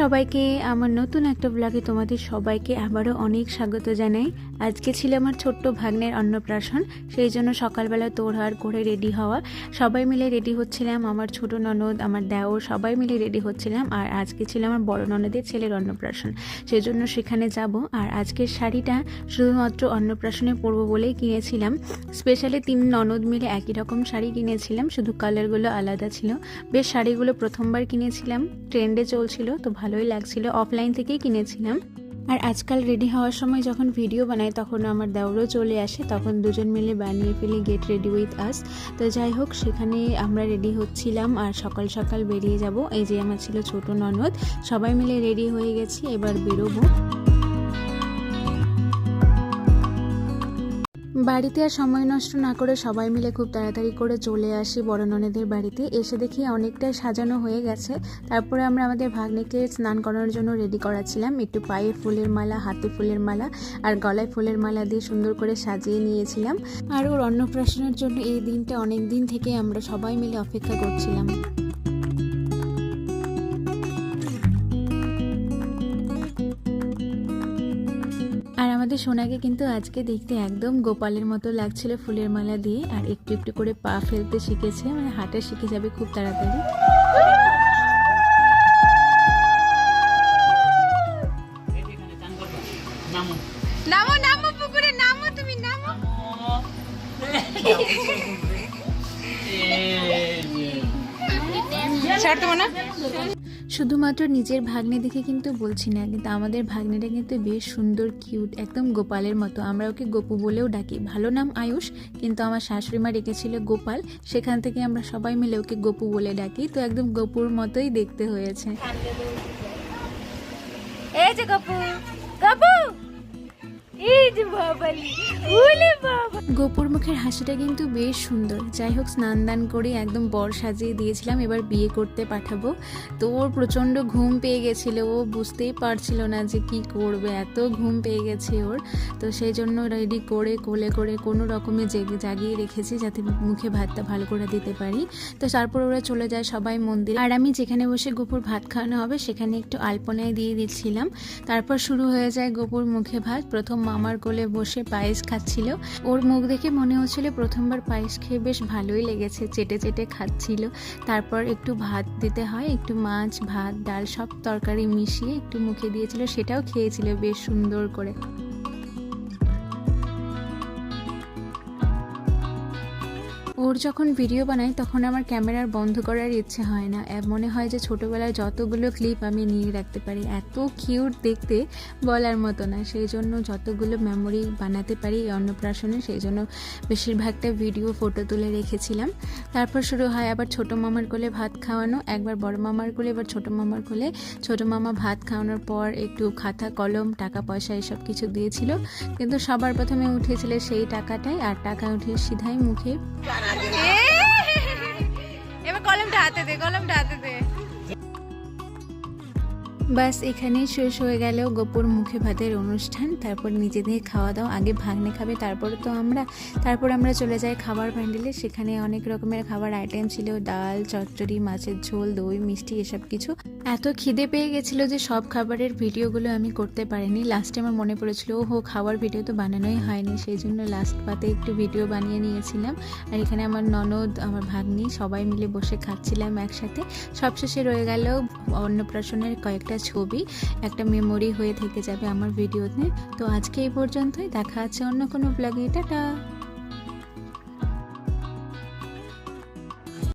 সবাইকে আমার নতুন একটা ব্লগে তোমাদের সবাইকে আবারও অনেক স্বাগত জানাই। আজকে ছিল আমার ছোট্ট ভাগ্নের অন্নপ্রাশন, সেই জন্য সকালবেলা তোড়হাড় করে রেডি হওয়া, সবাই মিলে রেডি হচ্ছিলাম। আমার ছোট ননদ, আমার দেওর সবাই মিলে রেডি হচ্ছিলাম। আর আজকে ছিল আমার বড় ননদের ছেলের অন্নপ্রাশন, সেই জন্য সেখানে যাব। আর আজকের শাড়িটা শুধুমাত্র অন্নপ্রাশনে পরবো বলেই কিনেছিলাম। স্পেশালি 3 ননদ মিলে একই রকম শাড়ি কিনেছিলাম, শুধু কালারগুলো আলাদা ছিল। বেশ শাড়িগুলো প্রথমবার কিনেছিলাম, ট্রেন্ডে চলছিল তো ভালোই লাগছিল, অফলাইন থেকেই কিনেছিলাম। আর আজকাল রেডি হওয়ার সময় যখন ভিডিও বানাই তখন আমার দেওরও চলে আসে, তখন দুজন মিলে বানিয়ে ফেলি গেট রেডি উইথ আস। তো যাই হোক, সেখানে আমরা রেডি হচ্ছিলাম আর সকাল সকাল বেরিয়ে যাব। এই যে আমার ছিল ছোট ননদ, সবাই মিলে রেডি হয়ে গেছি, এবার বেরোবো। বাড়িতে আর সময় নষ্ট না করে সবাই মিলে খুব তাড়াতাড়ি করে চলে আসি বড় ননদের বাড়িতে। এসে দেখি অনেকটাই সাজানো হয়ে গেছে। তারপরে আমরা আমাদের ভাগ্নিকে স্নান করানোর জন্য রেডি করাচ্ছিলাম। একটু পায়ে ফুলের মালা, হাতে ফুলের মালা আর গলায় ফুলের মালা দিয়ে সুন্দর করে সাজিয়ে নিয়েছিলাম। আর ওর অন্নপ্রাশনের জন্য এই দিনটা অনেক দিন থেকে আমরা সবাই মিলে অপেক্ষা করছিলাম। আর আমাদের সোনাকে কিন্তু আজকে দেখতে একদম গোপালের মতো লাগছিল ফুলের মালা দিয়ে। আর একটু একটু করে পা ফেলতে শিখেছে, মানে হাঁটা শিখে যাবে খুব তাড়াতাড়ি। নামো নামো পুকুরে নামো, তুমি নামো। শুধুমাত্র নিজের ভাগ্নে দেখে কিন্তু বলছি না, কিন্তু আমাদের ভাগ্নেটা কিন্তু বেশ সুন্দর, কিউট, একদম গোপালের মতো। আমরা ওকে গপু বলেও ডাকি। ভালো নাম আয়ুষ, কিন্তু আমার শাশুড়ি মা রেখেছিল গোপাল, সেখান থেকে আমরা সবাই মিলে ওকে গপু বলে ডাকি। তো একদম গপুর মতোই দেখতে হয়েছে। এই যে গপু গপু, এই যে বাবালি ওলে বাবা। গোপুর মুখের হাসিটা কিন্তু বেশ সুন্দর। যাই হোক, স্নান দান করে একদম বর সাজিয়ে দিয়েছিলাম, এবার বিয়ে করতে পাঠাবো। তো ওর প্রচণ্ড ঘুম পেয়ে গেছিলো, ও বুঝতেই পারছিল না যে কি করবে, এত ঘুম পেয়ে গেছে ওর। তো সেই জন্য রেডি করে কোলে করে কোনো রকমে জাগিয়ে রেখেছি, যাতে মুখে ভাতটা ভালো করে দিতে পারি। তো তারপর ওরা চলে যায় সবাই মন্দিরে, আর আমি যেখানে বসে গোপুর ভাত খাওয়ানো হবে সেখানে একটু আলপনায় দিয়ে দিচ্ছিলাম। তারপর শুরু হয়ে যায় গোপুর মুখে ভাত। প্রথম মামার কোলে বসে পায়েস খাচ্ছিল। ওর মুখ দেখে মনে হচ্ছিল প্রথমবার পায়েস খেয়ে বেশ ভালোই লেগেছে, চেটে চেটে খাচ্ছিল। তারপর একটু ভাত দিতে হয়, একটু মাছ, ভাত, ডাল সব তরকারি মিশিয়ে একটু মুখে দিয়েছিল, সেটাও খেয়েছিল বেশ সুন্দর করে। ওর যখন ভিডিও বানাই তখন আমার ক্যামেরার বন্ধ করার ইচ্ছে হয় না, মনে হয় যে ছোটোবেলার যতগুলো ক্লিপ আমি নিয়ে রাখতে পারি। এত কিউট দেখতে, বলার মতো না। সেই জন্য যতগুলো মেমোরি বানাতে পারি এই অন্নপ্রাশনে, সেই জন্য বেশিরভাগটা ভিডিও, ফটো তুলে রেখেছিলাম। তারপর শুরু হয় আবার ছোটো মামার কোলে ভাত খাওয়ানো, একবার বড় মামার কোলে, এবার ছোটো মামার কোলে। ছোটো মামা ভাত খাওয়ানোর পর একটু খাতা কলম, টাকা পয়সা এসব কিছু দিয়েছিল, কিন্তু সবার প্রথমে উঠেছিল সেই টাকাটাই। আর টাকা উঠে সিধাই মুখে। এবার কলমটা হাতে দে, কলমটা হাতে দে। বাস এখানেই শেষ হয়ে গেল গোপুর মুখে ভাতের অনুষ্ঠান। তারপর নিজেদের খাওয়া দাওয়া, আগে ভাগ্নে খাবে তারপরে তো আমরা। তারপর আমরা চলে যাই খাবার প্যান্ডেলে। সেখানে অনেক রকমের খাবার আইটেম ছিল, ডাল, চচ্চড়ি, মাছের ঝোল, দই, মিষ্টি, এসব কিছু। এত খিদে পেয়ে গেছিলো যে সব খাবারের ভিডিওগুলো আমি করতে পারিনি। লাস্টে আমার মনে পড়েছিল খাওয়ার ভিডিও তো বানানোই হয়নি, সেই জন্য লাস্ট পাতে একটু ভিডিও বানিয়ে নিয়েছিলাম। আর এখানে আমার ননদ, আমার ভাগ্নি সবাই মিলে বসে খাচ্ছিলাম একসাথে। সবশেষে রয়ে গেল অন্নপ্রাশনের কয়েকটা ছবি, একটা মেমোরি হয়ে থেকে যাবে আমার ভিডিওতে। তো আজকে এই পর্যন্তই, দেখা আছে অন্য কোনো ব্লগে। টাটা।